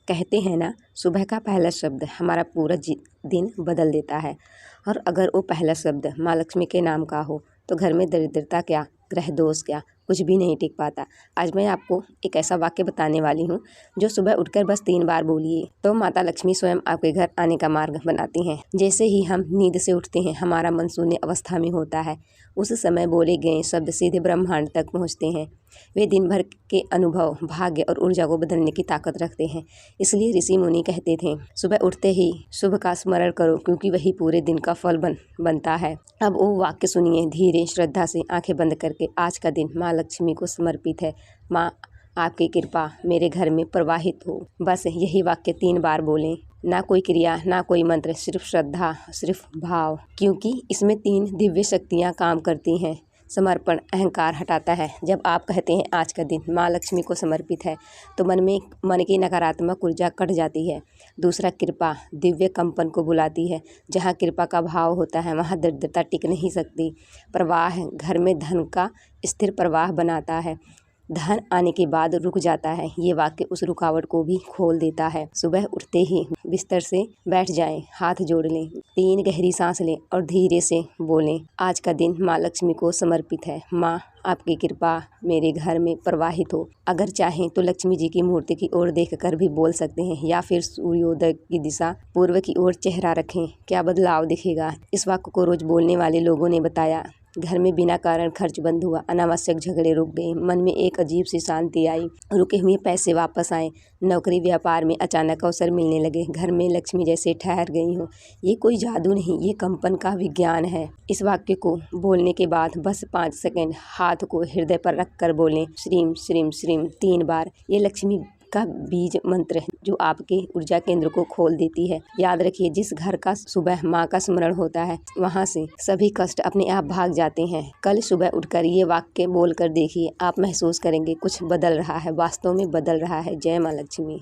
कहते हैं ना, सुबह का पहला शब्द हमारा पूरा दिन बदल देता है। और अगर वो पहला शब्द माँ लक्ष्मी के नाम का हो तो घर में दरिद्रता क्या, ग्रह दोष क्या, कुछ भी नहीं टिक पाता। आज मैं आपको एक ऐसा वाक्य बताने वाली हूँ जो सुबह उठकर बस 3 बार बोलिए तो माता लक्ष्मी स्वयं आपके घर आने का मार्ग बनाती हैं। जैसे ही हम नींद से उठते हैं, हमारा मन शून्य अवस्था में होता है। उस समय बोले गए शब्द सीधे ब्रह्मांड तक पहुँचते हैं। वे दिन भर के अनुभव, भाग्य और ऊर्जा को बदलने की ताकत रखते हैं। इसलिए ऋषि मुनि कहते थे, सुबह उठते ही शुभ का स्मरण करो, क्योंकि वही पूरे दिन का फल बनता है। अब वो वाक्य सुनिए धीरे, श्रद्धा से आंखें बंद करके। आज का दिन माँ लक्ष्मी को समर्पित है। माँ, आपकी कृपा मेरे घर में प्रवाहित हो। बस यही वाक्य 3 बार बोलें। ना कोई क्रिया, ना कोई मंत्र, सिर्फ श्रद्धा, सिर्फ भाव, क्योंकि इसमें 3 दिव्य शक्तियाँ काम करती हैं। समर्पण अहंकार हटाता है। जब आप कहते हैं आज का दिन माँ लक्ष्मी को समर्पित है तो मन की नकारात्मक ऊर्जा कट जाती है। दूसरा, कृपा दिव्य कंपन को बुलाती है। जहाँ कृपा का भाव होता है वहाँ दरिद्रता टिक नहीं सकती। प्रवाह घर में धन का स्थिर प्रवाह बनाता है। धन आने के बाद रुक जाता है। ये वाक्य उस रुकावट को भी खोल देता है। सुबह उठते ही बिस्तर से बैठ जाएं, हाथ जोड़ लें, 3 गहरी सांस लें और धीरे से बोलें, आज का दिन माँ लक्ष्मी को समर्पित है। माँ, आपकी कृपा मेरे घर में प्रवाहित हो। अगर चाहें तो लक्ष्मी जी की मूर्ति की ओर देखकर भी बोल सकते हैं, या फिर सूर्योदय की दिशा पूर्व की ओर चेहरा रखें। क्या बदलाव दिखेगा? इस वाक्य को रोज बोलने वाले लोगों ने बताया, घर में बिना कारण खर्च बंद हुआ, अनावश्यक झगड़े रुक गए, मन में एक अजीब सी शांति आई, रुके हुए पैसे वापस आए, नौकरी व्यापार में अचानक अवसर मिलने लगे, घर में लक्ष्मी जैसे ठहर गई हो। ये कोई जादू नहीं, ये कंपन का विज्ञान है। इस वाक्य को बोलने के बाद बस 5 सेकंड हाथ को हृदय पर रख कर बोलें, श्रीम श्रीम श्रीम 3 बार। ये लक्ष्मी का बीज मंत्र है जो आपके ऊर्जा केंद्र को खोल देती है। याद रखिए, जिस घर का सुबह माँ का स्मरण होता है वहाँ से सभी कष्ट अपने आप भाग जाते हैं। कल सुबह उठकर ये वाक्य बोलकर देखिए, आप महसूस करेंगे कुछ बदल रहा है, वास्तव में बदल रहा है। जय माँ लक्ष्मी।